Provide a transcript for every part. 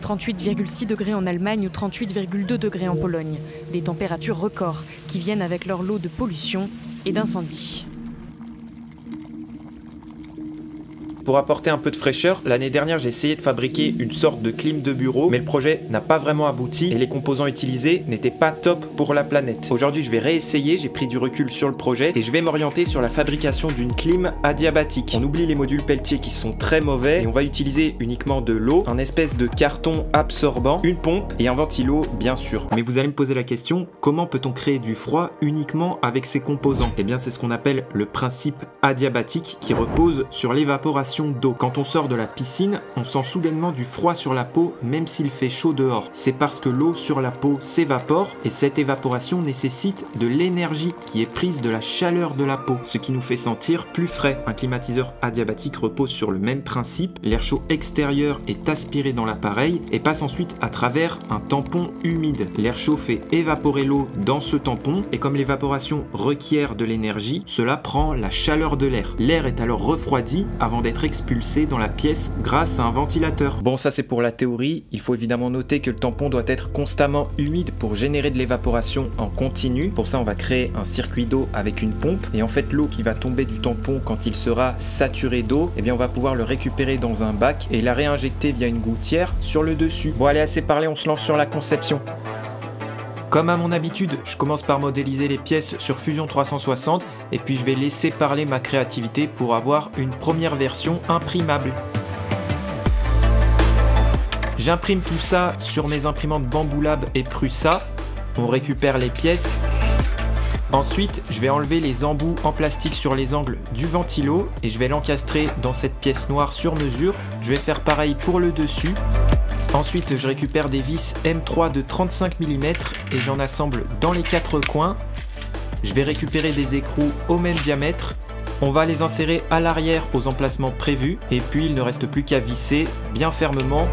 38,6 degrés en Allemagne ou 38,2 degrés en Pologne. Des températures records qui viennent avec leur lot de pollution et d'incendies. Pour apporter un peu de fraîcheur, l'année dernière j'ai essayé de fabriquer une sorte de clim de bureau, mais le projet n'a pas vraiment abouti et les composants utilisés n'étaient pas top pour la planète. Aujourd'hui je vais réessayer, j'ai pris du recul sur le projet et je vais m'orienter sur la fabrication d'une clim adiabatique. On oublie les modules Peltier qui sont très mauvais et on va utiliser uniquement de l'eau, un espèce de carton absorbant, une pompe et un ventilo bien sûr. Mais vous allez me poser la question, comment peut-on créer du froid uniquement avec ces composants? Eh bien c'est ce qu'on appelle le principe adiabatique qui repose sur l'évaporation d'eau. Quand on sort de la piscine, on sent soudainement du froid sur la peau même s'il fait chaud dehors. C'est parce que l'eau sur la peau s'évapore et cette évaporation nécessite de l'énergie qui est prise de la chaleur de la peau, ce qui nous fait sentir plus frais. Un climatiseur adiabatique repose sur le même principe. L'air chaud extérieur est aspiré dans l'appareil et passe ensuite à travers un tampon humide. L'air chaud fait évaporer l'eau dans ce tampon et comme l'évaporation requiert de l'énergie, cela prend la chaleur de l'air. L'air est alors refroidi avant d'être expulsé dans la pièce grâce à un ventilateur. Bon, ça c'est pour la théorie. Il faut évidemment noter que le tampon doit être constamment humide pour générer de l'évaporation en continu. Pour ça, on va créer un circuit d'eau avec une pompe. Et en fait, l'eau qui va tomber du tampon quand il sera saturé d'eau, eh bien, on va pouvoir le récupérer dans un bac et la réinjecter via une gouttière sur le dessus. Bon, allez, assez parlé, on se lance sur la conception. Comme à mon habitude, je commence par modéliser les pièces sur Fusion 360 et puis je vais laisser parler ma créativité pour avoir une première version imprimable. J'imprime tout ça sur mes imprimantes Bamboo Lab et Prusa. On récupère les pièces. Ensuite, je vais enlever les embouts en plastique sur les angles du ventilo et je vais l'encastrer dans cette pièce noire sur mesure. Je vais faire pareil pour le dessus. Ensuite, je récupère des vis M3 de 35 mm et j'en assemble dans les quatre coins. Je vais récupérer des écrous au même diamètre. On va les insérer à l'arrière aux emplacements prévus et puis il ne reste plus qu'à visser bien fermement.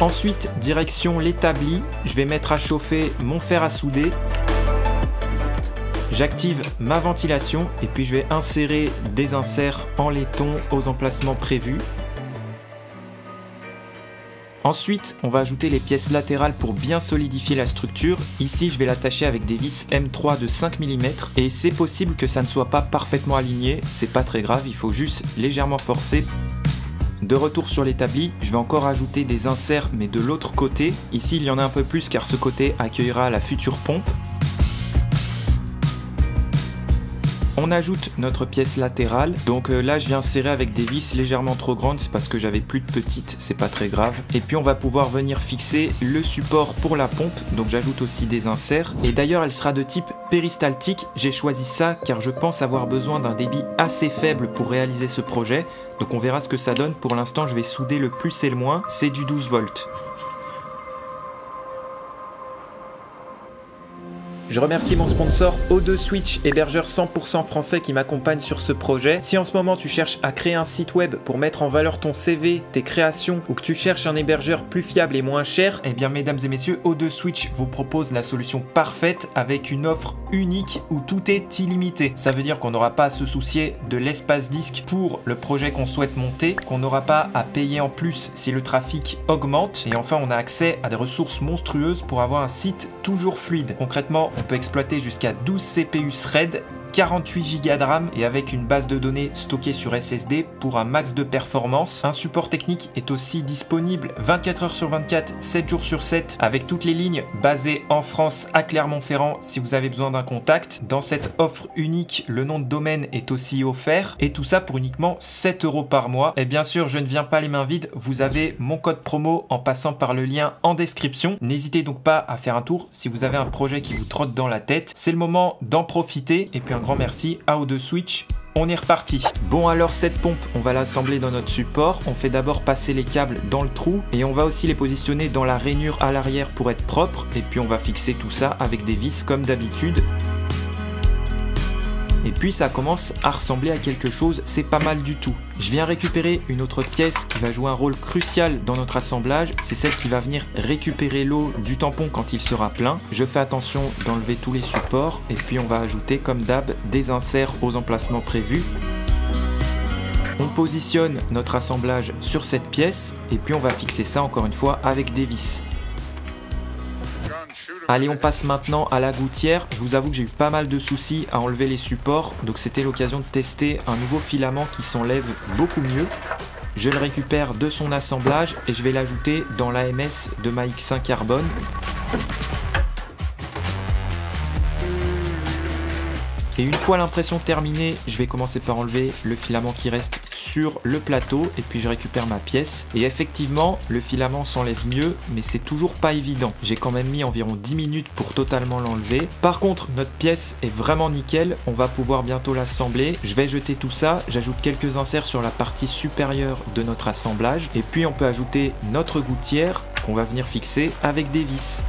Ensuite, direction l'établi, je vais mettre à chauffer mon fer à souder. J'active ma ventilation et puis je vais insérer des inserts en laiton aux emplacements prévus. Ensuite, on va ajouter les pièces latérales pour bien solidifier la structure. Ici, je vais l'attacher avec des vis M3 de 5 mm et c'est possible que ça ne soit pas parfaitement aligné. C'est pas très grave, il faut juste légèrement forcer. De retour sur l'établi, je vais encore ajouter des inserts mais de l'autre côté. Ici, il y en a un peu plus car ce côté accueillera la future pompe. On ajoute notre pièce latérale, donc là je viens insérer avec des vis légèrement trop grandes, c'est parce que j'avais plus de petites, c'est pas très grave. Et puis on va pouvoir venir fixer le support pour la pompe, donc j'ajoute aussi des inserts. Et d'ailleurs elle sera de type péristaltique, j'ai choisi ça car je pense avoir besoin d'un débit assez faible pour réaliser ce projet. Donc on verra ce que ça donne, pour l'instant je vais souder le plus et le moins, c'est du 12 volts. Je remercie mon sponsor O2 Switch, hébergeur 100% français qui m'accompagne sur ce projet. Si en ce moment tu cherches à créer un site web pour mettre en valeur ton CV, tes créations ou que tu cherches un hébergeur plus fiable et moins cher, eh bien mesdames et messieurs, O2 Switch vous propose la solution parfaite avec une offre unique où tout est illimité. Ça veut dire qu'on n'aura pas à se soucier de l'espace disque pour le projet qu'on souhaite monter, qu'on n'aura pas à payer en plus si le trafic augmente et enfin on a accès à des ressources monstrueuses pour avoir un site toujours fluide. Concrètement, on peut exploiter jusqu'à 12 CPU threads, 48 Go de RAM et avec une base de données stockée sur SSD pour un max de performance. Un support technique est aussi disponible 24 h sur 24, 7 jours sur 7 avec toutes les lignes basées en France à Clermont-Ferrand si vous avez besoin d'un contact. Dans cette offre unique, le nom de domaine est aussi offert et tout ça pour uniquement 7 € par mois. Et bien sûr, je ne viens pas les mains vides, vous avez mon code promo en passant par le lien en description. N'hésitez donc pas à faire un tour si vous avez un projet qui vous trotte dans la tête. C'est le moment d'en profiter et puis un grand merci à O2 Switch. On est reparti. Bon alors cette pompe, on va l'assembler dans notre support. On fait d'abord passer les câbles dans le trou et on va aussi les positionner dans la rainure à l'arrière pour être propre. Et puis on va fixer tout ça avec des vis comme d'habitude. Et puis ça commence à ressembler à quelque chose, c'est pas mal du tout. Je viens récupérer une autre pièce qui va jouer un rôle crucial dans notre assemblage, c'est celle qui va venir récupérer l'eau du tampon quand il sera plein. Je fais attention d'enlever tous les supports et puis on va ajouter comme d'hab des inserts aux emplacements prévus. On positionne notre assemblage sur cette pièce et puis on va fixer ça encore une fois avec des vis. Allez, on passe maintenant à la gouttière. Je vous avoue que j'ai eu pas mal de soucis à enlever les supports, donc c'était l'occasion de tester un nouveau filament qui s'enlève beaucoup mieux. Je le récupère de son assemblage et je vais l'ajouter dans l'AMS de ma X1 Carbone. Et une fois l'impression terminée, je vais commencer par enlever le filament qui reste sur le plateau et puis je récupère ma pièce. Et effectivement, le filament s'enlève mieux, mais c'est toujours pas évident. J'ai quand même mis environ 10 minutes pour totalement l'enlever. Par contre, notre pièce est vraiment nickel. On va pouvoir bientôt l'assembler. Je vais jeter tout ça. J'ajoute quelques inserts sur la partie supérieure de notre assemblage. Et puis on peut ajouter notre gouttière qu'on va venir fixer avec des vis.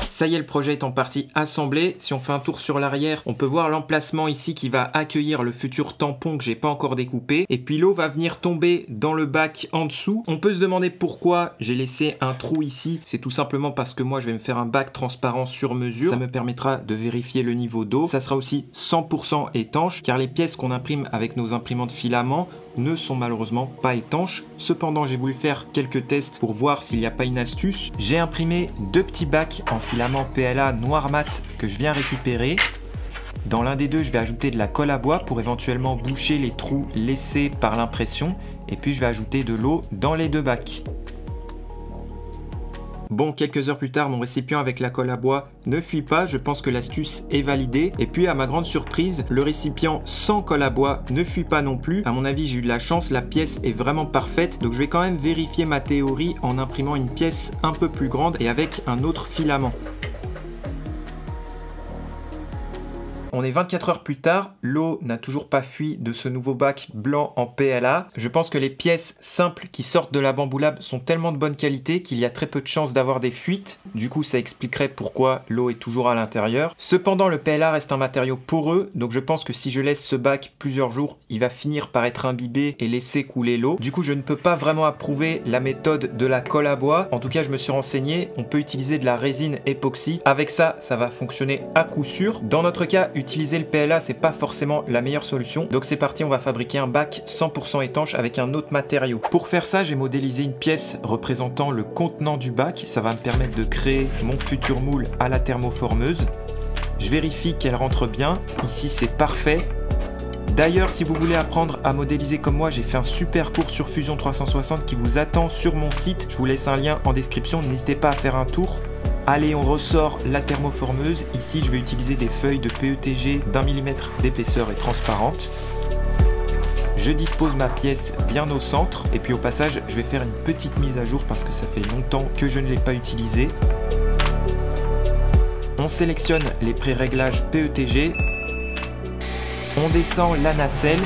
Ça y est, le projet est en partie assemblé. Si on fait un tour sur l'arrière, on peut voir l'emplacement ici qui va accueillir le futur tampon que j'ai pas encore découpé. Et puis l'eau va venir tomber dans le bac en dessous. On peut se demander pourquoi j'ai laissé un trou ici. C'est tout simplement parce que moi je vais me faire un bac transparent sur mesure. Ça me permettra de vérifier le niveau d'eau. Ça sera aussi 100% étanche car les pièces qu'on imprime avec nos imprimantes filaments ne sont malheureusement pas étanches. Cependant, j'ai voulu faire quelques tests pour voir s'il n'y a pas une astuce. J'ai imprimé 2 petits bacs en filament PLA noir mat que je viens récupérer. Dans l'un des deux, je vais ajouter de la colle à bois pour éventuellement boucher les trous laissés par l'impression. Et puis, je vais ajouter de l'eau dans les 2 bacs. Bon, quelques heures plus tard, mon récipient avec la colle à bois ne fuit pas, je pense que l'astuce est validée. Et puis à ma grande surprise, le récipient sans colle à bois ne fuit pas non plus. À mon avis, j'ai eu de la chance, la pièce est vraiment parfaite. Donc je vais quand même vérifier ma théorie en imprimant une pièce un peu plus grande et avec un autre filament. On est 24 heures plus tard, l'eau n'a toujours pas fui de ce nouveau bac blanc en PLA. Je pense que les pièces simples qui sortent de la Bamboo Lab sont tellement de bonne qualité qu'il y a très peu de chances d'avoir des fuites. Du coup, ça expliquerait pourquoi l'eau est toujours à l'intérieur. Cependant, le PLA reste un matériau poreux, donc je pense que si je laisse ce bac plusieurs jours, il va finir par être imbibé et laisser couler l'eau. Du coup, je ne peux pas vraiment approuver la méthode de la colle à bois. En tout cas, je me suis renseigné, on peut utiliser de la résine époxy. Avec ça, ça va fonctionner à coup sûr. Dans notre cas, utiliser le PLA, c'est pas forcément la meilleure solution. Donc c'est parti, on va fabriquer un bac 100% étanche avec un autre matériau. Pour faire ça, j'ai modélisé une pièce représentant le contenant du bac. Ça va me permettre de créer mon futur moule à la thermoformeuse. Je vérifie qu'elle rentre bien. Ici, c'est parfait. D'ailleurs, si vous voulez apprendre à modéliser comme moi, j'ai fait un super cours sur Fusion 360 qui vous attend sur mon site. Je vous laisse un lien en description, n'hésitez pas à faire un tour. Allez, on ressort la thermoformeuse. Ici, je vais utiliser des feuilles de PETG d'1 mm d'épaisseur et transparentes. Je dispose ma pièce bien au centre. Et puis au passage, je vais faire une petite mise à jour parce que ça fait longtemps que je ne l'ai pas utilisée. On sélectionne les pré-réglages PETG. On descend la nacelle.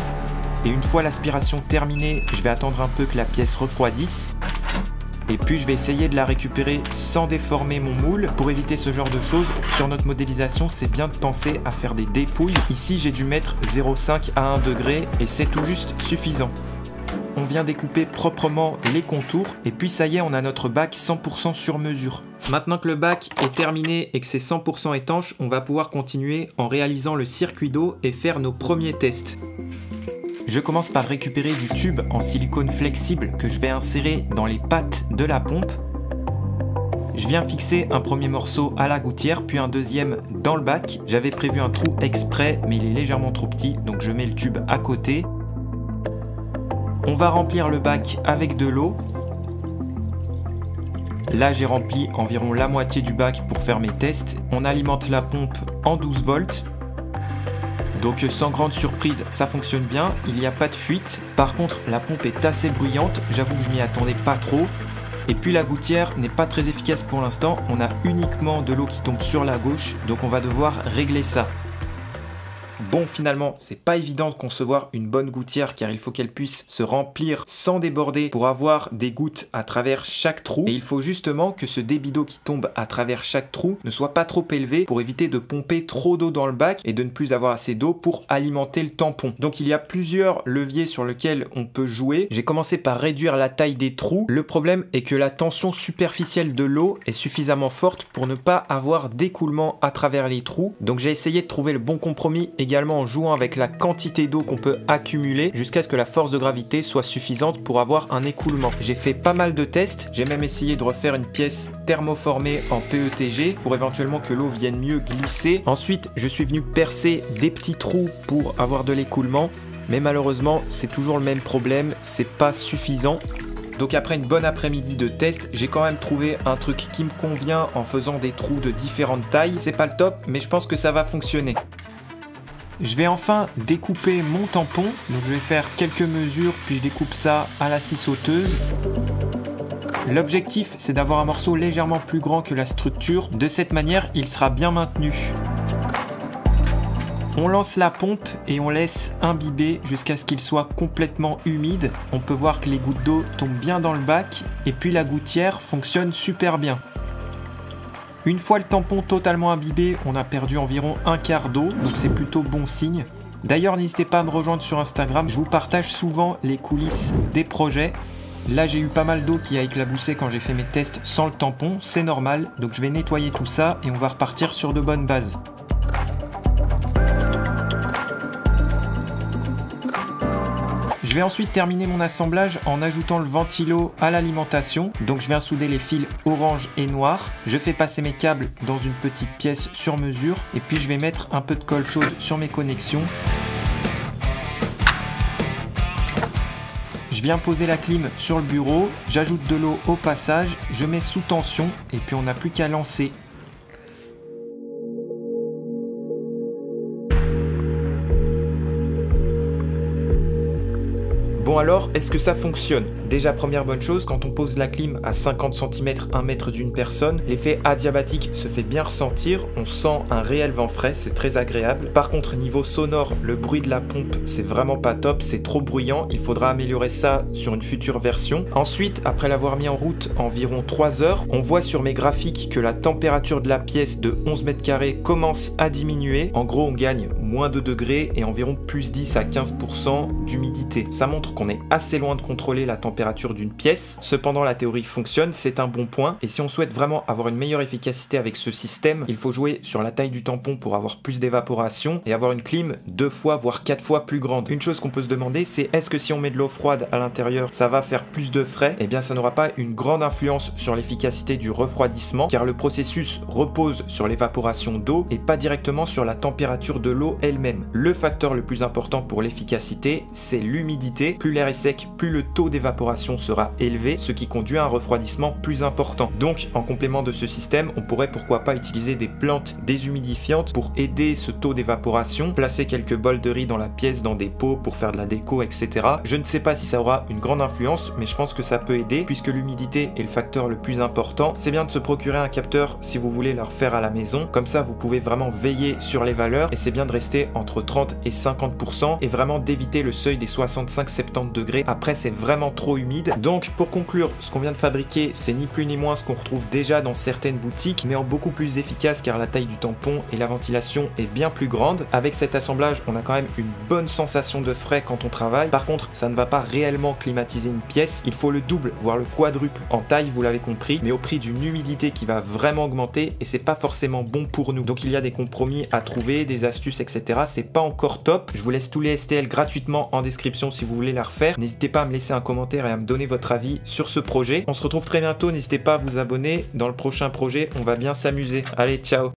Et une fois l'aspiration terminée, je vais attendre un peu que la pièce refroidisse. Et puis je vais essayer de la récupérer sans déformer mon moule. Pour éviter ce genre de choses, sur notre modélisation, c'est bien de penser à faire des dépouilles. Ici, j'ai dû mettre 0,5 à 1 degré et c'est tout juste suffisant. On vient découper proprement les contours et puis ça y est, on a notre bac 100% sur mesure. Maintenant que le bac est terminé et que c'est 100% étanche, on va pouvoir continuer en réalisant le circuit d'eau et faire nos premiers tests. Je commence par récupérer du tube en silicone flexible que je vais insérer dans les pattes de la pompe. Je viens fixer un premier morceau à la gouttière, puis un deuxième dans le bac. J'avais prévu un trou exprès, mais il est légèrement trop petit, donc je mets le tube à côté. On va remplir le bac avec de l'eau. Là, j'ai rempli environ la moitié du bac pour faire mes tests. On alimente la pompe en 12 volts. Donc sans grande surprise, ça fonctionne bien, il n'y a pas de fuite. Par contre, la pompe est assez bruyante, j'avoue que je m'y attendais pas trop. Et puis la gouttière n'est pas très efficace pour l'instant, on a uniquement de l'eau qui tombe sur la gauche, donc on va devoir régler ça. Bon, finalement, c'est pas évident de concevoir une bonne gouttière car il faut qu'elle puisse se remplir sans déborder pour avoir des gouttes à travers chaque trou. Et il faut justement que ce débit d'eau qui tombe à travers chaque trou ne soit pas trop élevé pour éviter de pomper trop d'eau dans le bac et de ne plus avoir assez d'eau pour alimenter le tampon. Donc il y a plusieurs leviers sur lesquels on peut jouer. J'ai commencé par réduire la taille des trous. Le problème est que la tension superficielle de l'eau est suffisamment forte pour ne pas avoir d'écoulement à travers les trous. Donc j'ai essayé de trouver le bon compromis également également en jouant avec la quantité d'eau qu'on peut accumuler jusqu'à ce que la force de gravité soit suffisante pour avoir un écoulement. J'ai fait pas mal de tests, j'ai même essayé de refaire une pièce thermoformée en PETG pour éventuellement que l'eau vienne mieux glisser. Ensuite, je suis venu percer des petits trous pour avoir de l'écoulement, mais malheureusement, c'est toujours le même problème, c'est pas suffisant. Donc après une bonne après-midi de test, j'ai quand même trouvé un truc qui me convient en faisant des trous de différentes tailles. C'est pas le top, mais je pense que ça va fonctionner. Je vais enfin découper mon tampon. Donc je vais faire quelques mesures, puis je découpe ça à la scie sauteuse. L'objectif, c'est d'avoir un morceau légèrement plus grand que la structure. De cette manière, il sera bien maintenu. On lance la pompe et on laisse imbiber jusqu'à ce qu'il soit complètement humide. On peut voir que les gouttes d'eau tombent bien dans le bac et puis la gouttière fonctionne super bien. Une fois le tampon totalement imbibé, on a perdu environ un quart d'eau, donc c'est plutôt bon signe. D'ailleurs, n'hésitez pas à me rejoindre sur Instagram, je vous partage souvent les coulisses des projets. Là, j'ai eu pas mal d'eau qui a éclaboussé quand j'ai fait mes tests sans le tampon, c'est normal, donc je vais nettoyer tout ça et on va repartir sur de bonnes bases. Je vais ensuite terminer mon assemblage en ajoutant le ventilo à l'alimentation. Donc je viens souder les fils orange et noir. Je fais passer mes câbles dans une petite pièce sur mesure. Et puis je vais mettre un peu de colle chaude sur mes connexions. Je viens poser la clim sur le bureau. J'ajoute de l'eau au passage. Je mets sous tension et puis on n'a plus qu'à lancer. Bon alors, est-ce que ça fonctionne? Déjà, première bonne chose, quand on pose la clim à 50 cm, 1 mètre d'une personne, l'effet adiabatique se fait bien ressentir, on sent un réel vent frais, c'est très agréable. Par contre, niveau sonore, le bruit de la pompe, c'est vraiment pas top, c'est trop bruyant, il faudra améliorer ça sur une future version. Ensuite, après l'avoir mis en route environ 3 heures, on voit sur mes graphiques que la température de la pièce de 11 mètres carrés commence à diminuer. En gros, on gagne moins 2 degrés et environ plus 10 à 15% d'humidité. Ça montre qu'on est assez loin de contrôler la température d'une pièce. Cependant, la théorie fonctionne, c'est un bon point. Et si on souhaite vraiment avoir une meilleure efficacité avec ce système, il faut jouer sur la taille du tampon pour avoir plus d'évaporation et avoir une clim 2 fois voire 4 fois plus grande. Une chose qu'on peut se demander, c'est est-ce que si on met de l'eau froide à l'intérieur, ça va faire plus de frais? Eh bien, ça n'aura pas une grande influence sur l'efficacité du refroidissement, car le processus repose sur l'évaporation d'eau et pas directement sur la température de l'eau elle-même. Le facteur le plus important pour l'efficacité, c'est l'humidité. Plus l'air est sec, plus le taux d'évaporation sera élevé, ce qui conduit à un refroidissement plus important. Donc, en complément de ce système, on pourrait pourquoi pas utiliser des plantes déshumidifiantes pour aider ce taux d'évaporation, placer quelques bols de riz dans la pièce, dans des pots pour faire de la déco, etc. Je ne sais pas si ça aura une grande influence, mais je pense que ça peut aider, puisque l'humidité est le facteur le plus important. C'est bien de se procurer un capteur si vous voulez le refaire à la maison, comme ça vous pouvez vraiment veiller sur les valeurs, et c'est bien de rester entre 30 et 50%, et vraiment d'éviter le seuil des 65-70 degrés. Après, c'est vraiment trop humide. Donc pour conclure, ce qu'on vient de fabriquer, c'est ni plus ni moins ce qu'on retrouve déjà dans certaines boutiques, mais en beaucoup plus efficace car la taille du tampon et la ventilation est bien plus grande. Avec cet assemblage, on a quand même une bonne sensation de frais quand on travaille. Par contre, ça ne va pas réellement climatiser une pièce. Il faut le double, voire le quadruple en taille, vous l'avez compris, mais au prix d'une humidité qui va vraiment augmenter et c'est pas forcément bon pour nous. Donc il y a des compromis à trouver, des astuces, etc. C'est pas encore top. Je vous laisse tous les STL gratuitement en description si vous voulez la refaire. N'hésitez pas à me laisser un commentaire et à me donner votre avis sur ce projet. On se retrouve très bientôt, n'hésitez pas à vous abonner. Dans le prochain projet, on va bien s'amuser. Allez, ciao!